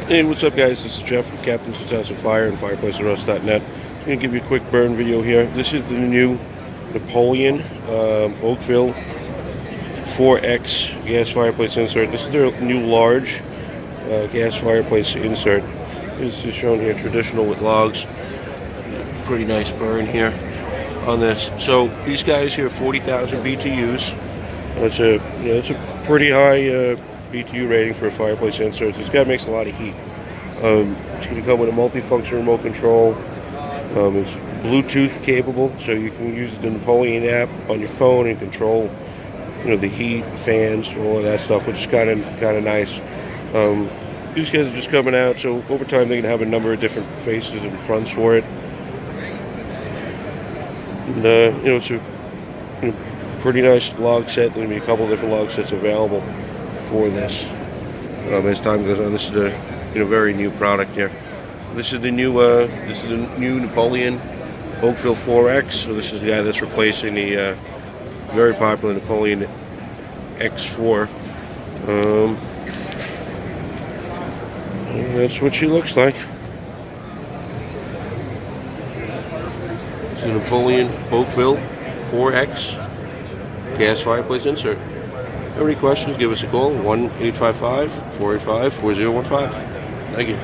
Hey, what's up, guys? This is Jeff from Captain's House of Fire and fireplaces.net. I'm going to give you a quick burn video here. This is the new Napoleon Oakville 4X gas fireplace insert. This is their new large gas fireplace insert. This is shown here, traditional with logs. Pretty nice burn here on this. So these guys here, 40,000 BTUs. That's a pretty high BTU rating for a fireplace insert. This guy makes a lot of heat. It's going to come with a multifunction remote control. It's Bluetooth capable, so you can use the Napoleon app on your phone and control, the heat, fans, all of that stuff, which is kind of nice. These guys are just coming out, so over time they're going to have a number of different faces and fronts for it. And it's a pretty nice log set. There's going to be a couple of different log sets available for this as time goes on. This is a very new product here. This is the new Napoleon Oakville 4X. So this is the guy that's replacing the very popular Napoleon X4. And that's what she looks like. It's the Napoleon Oakville 4X gas fireplace insert. If you have any questions, give us a call, 1-855-485-4015. Thank you.